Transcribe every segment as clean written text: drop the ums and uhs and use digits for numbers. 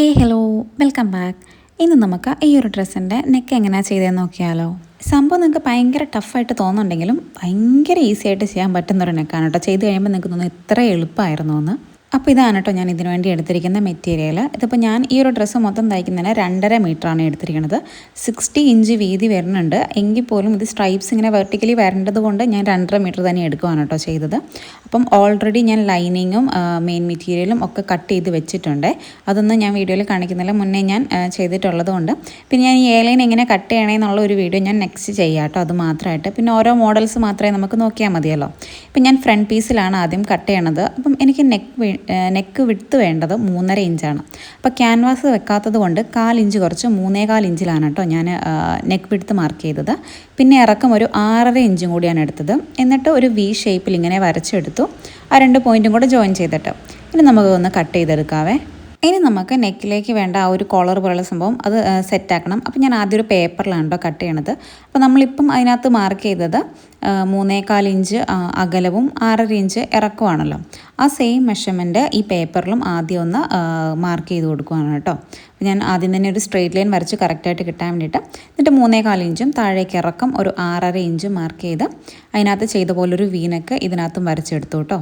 Hello, welcome back. ഇന്ന് നമുക്ക് ഈ ഒരു ഡ്രസ്സിൻ്റെ നെക്ക് എങ്ങനെയാണ് ചെയ്തതെന്ന് നോക്കിയാലോ. സംഭവം നിങ്ങൾക്ക് ഭയങ്കര ടഫായിട്ട് തോന്നുന്നുണ്ടെങ്കിലും ഭയങ്കര ഈസി ആയിട്ട് ചെയ്യാൻ പറ്റുന്നൊരു നെക്കാണ് കേട്ടോ. ചെയ്ത് കഴിയുമ്പോൾ നിങ്ങൾക്ക് തോന്നുന്നു ഇത്ര എളുപ്പമായിരുന്നു എന്ന്. അപ്പോൾ ഇതാണ് കേട്ടോ ഞാൻ ഇതിനു വേണ്ടി എടുത്തിരിക്കുന്ന മെറ്റീരിയൽ. ഇതിപ്പോൾ ഞാൻ ഈ ഒരു ഡ്രസ്സ് മൊത്തം തയ്ക്കുന്നതിന് 2.5 മീറ്ററാണ് എടുത്തിരിക്കുന്നത്. 60 ഇഞ്ച് വീതി വരുന്നുണ്ട്. എങ്കിൽ പോലും ഇത് സ്ട്രൈപ്സ് ഇങ്ങനെ വെർട്ടിക്കലി വരേണ്ടത് കൊണ്ട് ഞാൻ 2.5 മീറ്റർ തന്നെ എടുക്കുകയാണ് കേട്ടോ ചെയ്തത്. അപ്പം ഓൾറെഡി ഞാൻ ലൈനിങ്ങും മെയിൻ മെറ്റീരിയലും ഒക്കെ കട്ട് ചെയ്ത് വെച്ചിട്ടുണ്ട്. അതൊന്നും ഞാൻ വീഡിയോയിൽ കാണിക്കുന്നില്ല, മുന്നേ ഞാൻ ചെയ്തിട്ടുള്ളത് കൊണ്ട്. പിന്നെ ഞാൻ ഈ എയർലൈൻ എങ്ങനെ കട്ട് ചെയ്യണേ എന്നുള്ള ഒരു വീഡിയോ ഞാൻ നെക്സ്റ്റ് ചെയ്യാം കേട്ടോ, അത് മാത്രമായിട്ട്. പിന്നെ ഓരോ മോഡൽസ് മാത്രമേ നമുക്ക് നോക്കിയാൽ മതിയല്ലോ. ഇപ്പം ഞാൻ ഫ്രണ്ട് പീസിലാണ് ആദ്യം കട്ട് ചെയ്യണത്. അപ്പം എനിക്ക് നെക്ക് വിട്ട് വേണ്ടത് 3.5 ഇഞ്ചാണ്. അപ്പോൾ ക്യാൻവാസ് വെക്കാത്തത് കൊണ്ട് 1/4 ഇഞ്ച് കുറച്ച് 3.25 ഇഞ്ചിലാണ് കേട്ടോ ഞാൻ നെക്ക് വിട്ട് മാർക്ക് ചെയ്തത്. പിന്നെ ഇറക്കം ഒരു 6.5 ഇഞ്ചും കൂടിയാണ് എടുത്തത്. എന്നിട്ട് ഒരു വി ഷേപ്പിൽ ഇങ്ങനെ വരച്ചെടുത്തു. ആ 2 പോയിൻറ്റും കൂടെ ജോയിൻ ചെയ്തിട്ട് ഇനി നമുക്ക് ഒന്ന് കട്ട് ചെയ്തെടുക്കാവേ. ഇനി നമുക്ക് നെക്കിലേക്ക് വേണ്ട ആ ഒരു കോളർ പോലുള്ള സംഭവം അത് സെറ്റാക്കണം. അപ്പോൾ ഞാൻ ആദ്യം ഒരു പേപ്പറിലാണ് കേട്ടോ കട്ട് ചെയ്യണത്. അപ്പോൾ നമ്മളിപ്പം അതിനകത്ത് മാർക്ക് ചെയ്തത് 3.25 ഇഞ്ച് അകലവും 6.5 ഇഞ്ച് ഇറക്കമാണല്ലോ. ആ സെയിം മെഷർമെൻറ്റ് ഈ പേപ്പറിലും ആദ്യം ഒന്ന് മാർക്ക് ചെയ്ത് കൊടുക്കുകയാണ് കേട്ടോ. അപ്പോൾ ഞാൻ ആദ്യം തന്നെ ഒരു സ്ട്രെയിറ്റ് ലൈൻ വരച്ച് കറക്റ്റായിട്ട് കിട്ടാൻ വേണ്ടിയിട്ട് എന്നിട്ട് 3.25 ഇഞ്ചും താഴേക്ക് ഇറക്കം ഒരു 6.5 ഇഞ്ചും മാർക്ക് ചെയ്ത് അതിനകത്ത് ചെയ്ത പോലൊരു വീനക്ക് ഇതിനകത്തും വരച്ചെടുത്തു കേട്ടോ.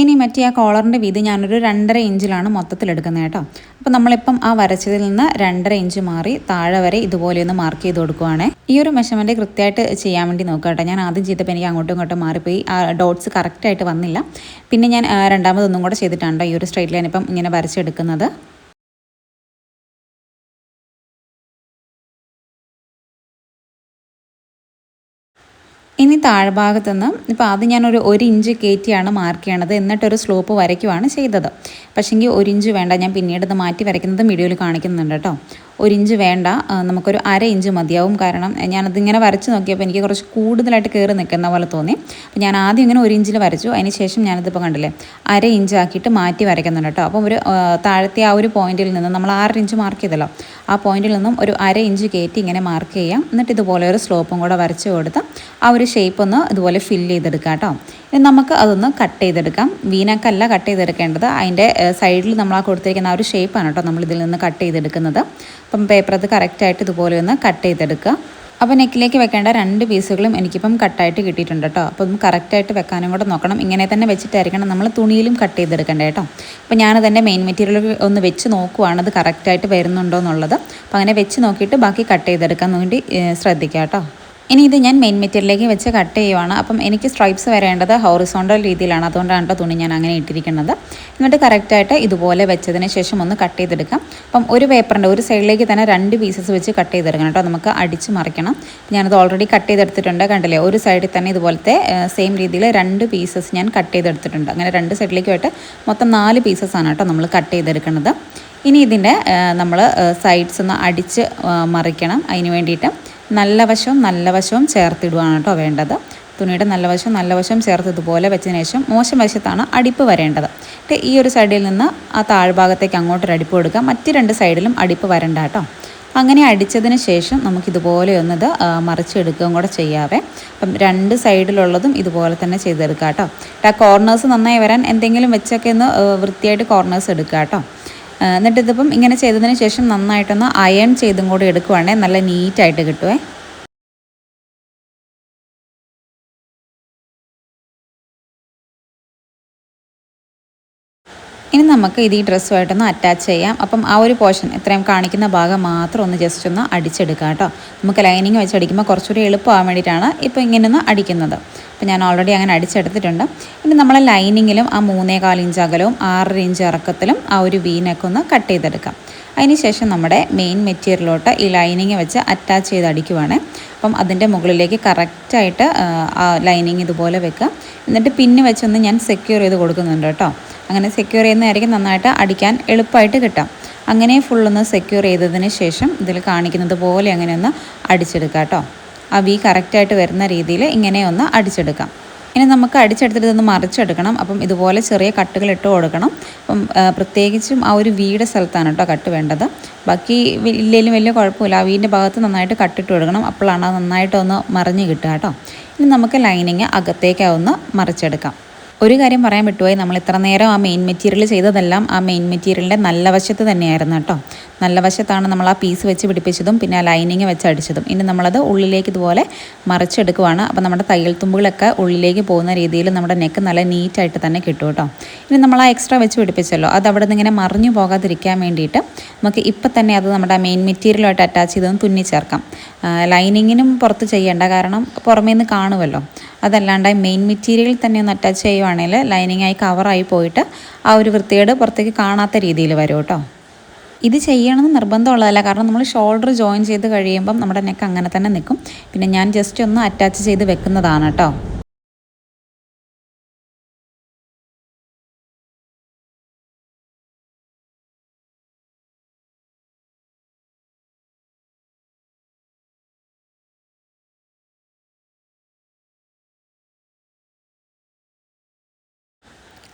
ഇനി മറ്റേ ആ കോളറിൻ്റെ വീതി ഞാനൊരു 2.5 ഇഞ്ചിലാണ് മൊത്തത്തിലെടുക്കുന്നത് കേട്ടോ. അപ്പോൾ നമ്മളിപ്പം ആ വരച്ചതിൽ നിന്ന് 2.5 ഇഞ്ച് മാറി താഴെ വരെ ഇതുപോലെയൊന്ന് മാർക്ക് ചെയ്ത് കൊടുക്കുവാണ്. ഈ ഒരു മെഷർമെൻറ്റ് കൃത്യമായിട്ട് ചെയ്യാൻ വേണ്ടി നോക്കുക കേട്ടോ. ഞാൻ ആദ്യം ചെയ്തപ്പോൾ എനിക്ക് അങ്ങോട്ടും ഇങ്ങോട്ടും മാറിപ്പോയി, ആ ഡോട്ട്സ് കറക്റ്റായിട്ട് വന്നില്ല. പിന്നെ ഞാൻ രണ്ടാമതൊന്നും കൂടെ ചെയ്തിട്ടാണ് ഈ ഒരു സ്ട്രെയിറ്റ് ലൈൻ ഇപ്പം ഇങ്ങനെ വരച്ചെടുക്കുന്നത്. ഇനി താഴ്ഭാഗത്തു നിന്ന് ഇപ്പോൾ ആദ്യം ഞാനൊരു 1 ഇഞ്ച് കയറ്റിയാണ് മാർക്ക് ചെയ്യണത്, എന്നിട്ടൊരു സ്ലോപ്പ് വരയ്ക്കുവാണ് ചെയ്തത്. പക്ഷേങ്കിൽ 1 ഇഞ്ച് വേണ്ട, ഞാൻ പിന്നീട് ഇത് മാറ്റി വരയ്ക്കുന്നത് വീഡിയോയിൽ കാണിക്കുന്നുണ്ട് കേട്ടോ. 1 ഇഞ്ച് വേണ്ട, നമുക്കൊരു 1/2 ഇഞ്ച് മതിയാവും. കാരണം ഞാനതിങ്ങനെ വരച്ച് നോക്കിയപ്പോൾ എനിക്ക് കുറച്ച് കൂടുതലായിട്ട് കയറി നിൽക്കുന്ന പോലെ തോന്നി. അപ്പോൾ ഞാൻ ആദ്യം ഇങ്ങനെ 1 ഇഞ്ചിൽ വരച്ചു, അതിന് ശേഷം ഞാനിതിപ്പോൾ കണ്ടില്ലേ 1/2 ഇഞ്ച് ആക്കിയിട്ട് മാറ്റി വരയ്ക്കുന്നുണ്ട് കേട്ടോ. അപ്പം ഒരു താഴത്തെ ആ ഒരു പോയിന്റിൽ നിന്ന് നമ്മൾ 6 ഇഞ്ച് മാർക്ക് ചെയ്തല്ലോ, ആ പോയിന്റിൽ നിന്നും ഒരു 1/2 ഇഞ്ച് കയറ്റി ഇങ്ങനെ മാർക്ക് ചെയ്യാം. എന്നിട്ട് ഇതുപോലെ ഒരു സ്ലോപ്പും കൂടെ വരച്ച് കൊടുത്ത് ആ ഒരു ഷേപ്പ് ഒന്ന് ഇതുപോലെ ഫില്ല് ചെയ്തെടുക്കാം കേട്ടോ. ഇനി നമുക്ക് അതൊന്ന് കട്ട് ചെയ്തെടുക്കാം. വീനക്കല്ല കട്ട് ചെയ്തെടുക്കേണ്ടത്, അതിൻ്റെ സൈഡിൽ നമ്മൾ ആ കൊടുത്തിരിക്കുന്ന ആ ഒരു ഷേപ്പാണ് കേട്ടോ നമ്മളിതിൽ നിന്ന് കട്ട് ചെയ്തെടുക്കുന്നത്. അപ്പം പേപ്പർ അത് കറക്റ്റായിട്ട് ഇതുപോലെ ഒന്ന് കട്ട് ചെയ്തെടുക്കുക. അപ്പോൾ നെക്കിലേക്ക് വെക്കേണ്ട 2 പീസുകളും എനിക്കിപ്പം കട്ടായിട്ട് കിട്ടിയിട്ടുണ്ട് കേട്ടോ. അപ്പം കറക്റ്റായിട്ട് വെക്കാനും കൂടെ നോക്കണം. ഇങ്ങനെ തന്നെ വെച്ചിട്ടായിരിക്കണം നമ്മൾ തുണിയിലും കട്ട് ചെയ്തെടുക്കേണ്ടത് കേട്ടോ. അപ്പോൾ ഞാൻ തന്നെ മെയിൻ മെറ്റീരിയൽ ഒന്ന് വെച്ച് നോക്കുവാണ് അത് കറക്റ്റായിട്ട് വരുന്നുണ്ടോ എന്നുള്ളത്. അപ്പോൾ അങ്ങനെ വെച്ച് നോക്കിയിട്ട് ബാക്കി കട്ട് ചെയ്തെടുക്കാൻ വേണ്ടി ശ്രദ്ധിക്കുക കേട്ടോ. ഇനി ഇത് ഞാൻ മെയിൻ മെറ്റീരിയലിലേക്ക് വെച്ച് കട്ട് ചെയ്യുവാണ്. അപ്പം എനിക്ക് സ്ട്രൈപ്സ് വരേണ്ടത് ഹോറിസോണ്ടൽ രീതിയിലാണ്, അതുകൊണ്ടാണ് കേട്ടോ തുണി ഞാൻ അങ്ങനെ ഇട്ടിരിക്കുന്നത്. എന്നിട്ട് കറക്റ്റായിട്ട് ഇതുപോലെ വെച്ചതിന് ശേഷം ഒന്ന് കട്ട് ചെയ്തെടുക്കാം. അപ്പം ഒരു പേപ്പറിൻ്റെ ഒരു സൈഡിലേക്ക് തന്നെ 2 പീസസ് വെച്ച് കട്ട് ചെയ്തെടുക്കണം കേട്ടോ. നമുക്ക് അടിച്ച് മറിക്കണം. ഞാനത് ഓൾറെഡി കട്ട് ചെയ്തെടുത്തിട്ടുണ്ട്, കണ്ടില്ലേ. ഒരു സൈഡിൽ തന്നെ ഇതുപോലത്തെ സെയിം രീതിയിൽ 2 പീസസ് ഞാൻ കട്ട് ചെയ്തെടുത്തിട്ടുണ്ട്. അങ്ങനെ 2 സൈഡിലേക്കുമായിട്ട് മൊത്തം 4 പീസസാണ് കേട്ടോ നമ്മൾ കട്ട് ചെയ്തെടുക്കുന്നത്. ഇനി ഇതിൻ്റെ നമ്മൾ സൈഡ്സ് ഒന്ന് അടിച്ച് മറിക്കണം. അതിന് വേണ്ടിയിട്ട് നല്ല വശവും ചേർത്തിടുകയാണ് കേട്ടോ വേണ്ടത്. തുണിയുടെ നല്ല വശം ചേർത്ത് ഇതുപോലെ വെച്ചതിന് ശേഷം മോശം വശത്താണ് അടിപ്പ് വരേണ്ടത്. ഈ ഒരു സൈഡിൽ നിന്ന് ആ താഴ്ഭാഗത്തേക്ക് അങ്ങോട്ടൊരു അടിപ്പ് കൊടുക്കുക, മറ്റ് 2 സൈഡിലും അടിപ്പ് വരണ്ട കേട്ടോ. അങ്ങനെ അടിച്ചതിന് ശേഷം നമുക്കിതുപോലെ ഒന്നത് മറിച്ചെടുക്കുകയും കൂടെ ചെയ്യാവേ. അപ്പം 2 സൈഡിലുള്ളതും ഇതുപോലെ തന്നെ ചെയ്തെടുക്കുക കേട്ടോ. ആ കോർണേഴ്സ് നന്നായി വരാൻ എന്തെങ്കിലും വെച്ചൊക്കെ ഒന്ന് വൃത്തിയായിട്ട് കോർണേഴ്സ് എടുക്കുക കേട്ടോ. എന്നിട്ട് ഇതിപ്പം ഇങ്ങനെ ചെയ്തതിന് ശേഷം നന്നായിട്ടൊന്ന് അയൺ ചെയ്തും കൂടി എടുക്കുവാണെങ്കിൽ നല്ല നീറ്റായിട്ട് കിട്ടുമേ. ഇനി നമുക്ക് ഇത് ഈ ഡ്രസ്സുമായിട്ടൊന്ന് അറ്റാച്ച് ചെയ്യാം. അപ്പം ആ ഒരു പോർഷൻ ഇത്രയും കാണിക്കുന്ന ഭാഗം മാത്രം ഒന്ന് ജസ്റ്റ് ഒന്ന് അടിച്ചെടുക്കാം കേട്ടോ. നമുക്ക് ലൈനിങ് വെച്ച് അടിക്കുമ്പോൾ കുറച്ചുകൂടി എളുപ്പമാകാൻ വേണ്ടിയിട്ടാണ് ഇപ്പോൾ ഇങ്ങനെയൊന്ന് അടിക്കുന്നത്. അപ്പോൾ ഞാൻ ഓൾറെഡി അങ്ങനെ അടിച്ചെടുത്തിട്ടുണ്ട്. ഇനി നമ്മൾ ലൈനിങ്ങിലും ആ 3.25 ഇഞ്ച് അകലവും 6.5 ഇഞ്ച് ഇറക്കത്തിലും ആ ഒരു വീനൊക്കെ ഒന്ന് കട്ട് ചെയ്തെടുക്കാം. അതിനുശേഷം നമ്മുടെ മെയിൻ മെറ്റീരിയലോട്ട് ഈ ലൈനിങ് വെച്ച് അറ്റാച്ച് ചെയ്ത് അടിക്കുവാണ്. അപ്പം അതിൻ്റെ മുകളിലേക്ക് കറക്റ്റായിട്ട് ആ ലൈനിങ് ഇതുപോലെ വെക്കുക. എന്നിട്ട് പിന്ന് വെച്ചൊന്ന് ഞാൻ സെക്യൂർ ചെയ്ത് കൊടുക്കുന്നുണ്ട് കേട്ടോ. അങ്ങനെ സെക്യൂർ ചെയ്യുന്നതായിരിക്കും നന്നായിട്ട് അടിക്കാൻ എളുപ്പമായിട്ട് കിട്ടാം. അങ്ങനെ ഫുള്ളൊന്ന് സെക്യൂർ ചെയ്തതിന് ശേഷം ഇതിൽ കാണിക്കുന്നത് പോലെ അങ്ങനെ ഒന്ന് അടിച്ചെടുക്കാം കേട്ടോ. ആ വി കറക്റ്റായിട്ട് വരുന്ന രീതിയിൽ ഇങ്ങനെ ഒന്ന് അടിച്ചെടുക്കാം. ഇനി നമുക്ക് അടിച്ചെടുത്തിട്ട് ഇതൊന്ന് മറിച്ചെടുക്കണം. അപ്പം ഇതുപോലെ ചെറിയ കട്ടുകൾ ഇട്ട് കൊടുക്കണം. അപ്പം പ്രത്യേകിച്ചും ആ ഒരു വീയുടെ സ്ഥലത്താണ് കേട്ടോ കട്ട് വേണ്ടത്. ബാക്കി ഇല്ലെങ്കിലും വലിയ കുഴപ്പമില്ല, ആ വീടിൻ്റെ ഭാഗത്ത് നന്നായിട്ട് കട്ടിട്ട് കൊടുക്കണം. അപ്പോഴാണ് അത് നന്നായിട്ടൊന്ന് മറിഞ്ഞ് കിട്ടുക കേട്ടോ. ഇനി നമുക്ക് ലൈനിങ് അകത്തേക്ക് ഒന്ന് മറിച്ചെടുക്കാം. ഒരു കാര്യം പറയാൻ വിട്ടുപോയി, നമ്മൾ ഇത്ര നേരം ആ മെയിൻ മെറ്റീരിയൽ ചെയ്തതെല്ലാം ആ മെയിൻ മെറ്റീരിയലിൻ്റെ നല്ല വശത്ത് തന്നെയായിരുന്നു കേട്ടോ. നല്ല വശത്താണ് നമ്മൾ ആ പീസ് വെച്ച് പിടിപ്പിച്ചതും പിന്നെ ആ ലൈനിങ് വെച്ച് അടിച്ചതും. ഇനി നമ്മളത് ഉള്ളിലേക്ക് ഇതുപോലെ മറിച്ചെടുക്കുവാണ്. അപ്പോൾ നമ്മുടെ തയ്യൽ തുമ്പുകളൊക്കെ ഉള്ളിലേക്ക് പോകുന്ന രീതിയിൽ നമ്മുടെ നെക്ക് നല്ല നീറ്റായിട്ട് തന്നെ കിട്ടും കേട്ടോ. ഇനി നമ്മൾ ആ എക്സ്ട്രാ വെച്ച് പിടിപ്പിച്ചല്ലോ, അത് അവിടെ നിന്ന് ഇങ്ങനെ മറിഞ്ഞു പോകാതിരിക്കാൻ വേണ്ടിയിട്ട് നമുക്ക് ഇപ്പം തന്നെ അത് നമ്മുടെ മെയിൻ മെറ്റീരിയലുമായിട്ട് അറ്റാച്ച് ചെയ്തൊന്ന് തുന്നി ചേർക്കാം. ലൈനിങ്ങിനും പുറത്ത് ചെയ്യേണ്ട, കാരണം പുറമേ നിന്ന് കാണുമല്ലോ. അതല്ലാണ്ട് മെയിൻ മെറ്റീരിയൽ തന്നെ ഒന്ന് അറ്റാച്ച് ചെയ്യുവാണെങ്കിൽ ലൈനിങ്ങായി കവറായി പോയിട്ട് ആ ഒരു വൃത്തികേട് പുറത്തേക്ക് കാണാത്ത രീതിയിൽ വരും കേട്ടോ. ഇത് ചെയ്യണമെന്ന് നിർബന്ധമുള്ളതല്ല, കാരണം നമ്മൾ ഷോൾഡർ ജോയിൻ ചെയ്ത് കഴിയുമ്പം നമ്മുടെ നെക്ക് അങ്ങനെ തന്നെ നിൽക്കും. പിന്നെ ഞാൻ ജസ്റ്റ് ഒന്ന് അറ്റാച്ച് ചെയ്ത് വെക്കുന്നതാണ് കേട്ടോ.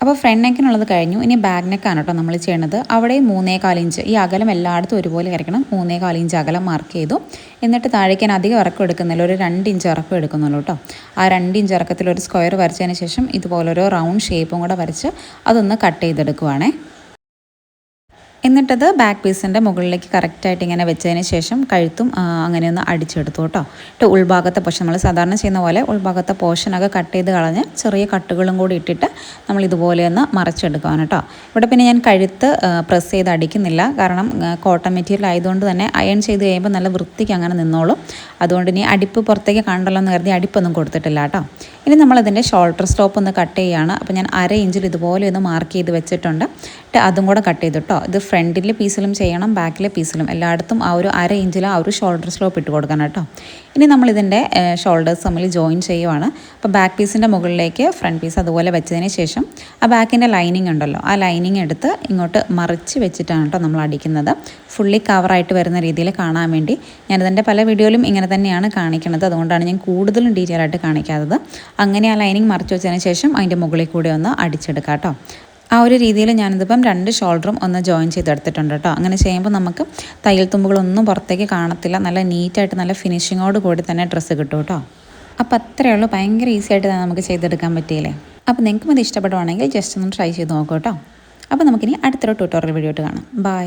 അപ്പോൾ ഫ്രണ്ട് നെക്കിനുള്ളത് കഴിഞ്ഞു. ഇനി ബാക്ക് നെക്കാണ് കേട്ടോ നമ്മൾ ചെയ്യണത്. അവിടെ 3.25 ഇഞ്ച്, ഈ അകലം എല്ലായിടത്തും ഒരുപോലെ വരയ്ക്കണം. 3.25 ഇഞ്ച് അകലം മാർക്ക് ചെയ്തു. എന്നിട്ട് താഴേക്കാൻ അധികം ഇറക്കം എടുക്കുന്നില്ല, ഒരു 2 ഇഞ്ച് ഇറക്കം എടുക്കുന്നുള്ളൂ കേട്ടോ. ആ 2 ഇഞ്ച് ഇറക്കത്തിൽ ഒരു സ്ക്വയർ വരച്ചതിന് ശേഷം ഇതുപോലൊരു റൗണ്ട് ഷേപ്പും കൂടെ വരച്ച് അതൊന്ന് കട്ട് ചെയ്തെടുക്കുവാണേ. എന്നിട്ടത് ബാക്ക് പീസിൻ്റെ മുകളിലേക്ക് കറക്റ്റായിട്ട് ഇങ്ങനെ വെച്ചതിന് ശേഷം കഴുത്തും അങ്ങനെ ഒന്ന് അടിച്ചെടുത്തു കേട്ടോ. ഉൾഭാഗത്തെ പോർഷൻ നമ്മൾ സാധാരണ ചെയ്യുന്ന പോലെ ഉൾഭാഗത്തെ പോർഷനൊക്കെ കട്ട് ചെയ്ത് കളഞ്ഞ് ചെറിയ കട്ടുകളും കൂടി ഇട്ടിട്ട് നമ്മൾ ഇതുപോലെ ഒന്ന് മറച്ചെടുക്കുകയാണ് കേട്ടോ. ഇവിടെ പിന്നെ ഞാൻ കഴുത്ത് പ്രസ് ചെയ്ത് അടിക്കുന്നില്ല, കാരണം കോട്ടൺ മെറ്റീരിയൽ ആയതുകൊണ്ട് തന്നെ അയൺ ചെയ്ത് കഴിയുമ്പോൾ നല്ല വൃത്തിക്ക് അങ്ങനെ നിന്നോളും. അതുകൊണ്ട് ഇനി അടിപ്പ് പുറത്തേക്ക് കാണണ്ടല്ലോ എന്ന് കരുതി അടിപ്പൊന്നും കൊടുത്തിട്ടില്ല കേട്ടോ. ഇനി നമ്മളതിൻ്റെ ഷോൾഡർ സ്റ്റോപ്പ് ഒന്ന് കട്ട് ചെയ്യുകയാണ്. അപ്പോൾ ഞാൻ 1/2 ഇഞ്ചിൽ ഇതുപോലെ ഒന്ന് മാർക്ക് ചെയ്ത് വെച്ചിട്ടുണ്ട്. അതും കൂടെ കട്ട് ചെയ്തു കേട്ടോ. ഇത് ഫ്രണ്ടിലെ പീസിലും ചെയ്യണം, ബാക്കിലെ പീസിലും എല്ലായിടത്തും ആ ഒരു 1/2 ഇഞ്ചിൽ ആ ഒരു ഷോൾഡർ സ്ലോപ്പ് ഇട്ട് കൊടുക്കണം കേട്ടോ. ഇനി നമ്മളിതിൻ്റെ ഷോൾഡേഴ്സ് തമ്മിൽ ജോയിൻ ചെയ്യുവാണ്. അപ്പോൾ ബാക്ക് പീസിൻ്റെ മുകളിലേക്ക് ഫ്രണ്ട് പീസ് അതുപോലെ വെച്ചതിന് ശേഷം ആ ബാക്കിൻ്റെ ലൈനിങ് ഉണ്ടല്ലോ, ആ ലൈനിങ് എടുത്ത് ഇങ്ങോട്ട് മറിച്ച് വെച്ചിട്ടാണ് കേട്ടോ നമ്മൾ അടിക്കുന്നത്. ഫുള്ളി കവറായിട്ട് വരുന്ന രീതിയിൽ കാണാൻ വേണ്ടി ഞാനിതിൻ്റെ പല വീഡിയോയിലും ഇങ്ങനെ തന്നെയാണ് കാണിക്കുന്നത്. അതുകൊണ്ടാണ് ഞാൻ കൂടുതലും ഡീറ്റെയിൽ ആയിട്ട് കാണിക്കാത്തത്. അങ്ങനെ ആ ലൈനിങ് മറിച്ച് വെച്ചതിന് ശേഷം അതിൻ്റെ മുകളിൽ കൂടെ ഒന്ന് അടിച്ചെടുക്കാം കേട്ടോ. ആ ഒരു രീതിയിൽ ഞാനിതിപ്പം 2 ഷോൾഡറും ഒന്ന് ജോയിൻ ചെയ്തെടുത്തിട്ടുണ്ട് കേട്ടോ. അങ്ങനെ ചെയ്യുമ്പോൾ നമുക്ക് തയ്യൽ തുമ്പുകളൊന്നും പുറത്തേക്ക് കാണത്തില്ല, നല്ല നീറ്റായിട്ട് നല്ല ഫിനിഷിങ്ങോട് കൂടി തന്നെ ഡ്രസ്സ് കിട്ടും കേട്ടോ. അപ്പോൾ അത്രയേ ഉള്ളൂ, ഭയങ്കര ഈസി ആയിട്ട് തന്നെ നമുക്ക് ചെയ്തെടുക്കാൻ പറ്റിയില്ലേ. അപ്പോൾ നിങ്ങൾക്കും ഇത് ഇഷ്ടപ്പെടുവാണെങ്കിൽ ജസ്റ്റ് ഒന്ന് ട്രൈ ചെയ്ത് നോക്കൂ കേട്ടോ. അപ്പോൾ നമുക്കിനി അടുത്തൊരു ട്യൂട്ടോറിയൽ വീഡിയോ ആയിട്ട് കാണാം. ബൈ.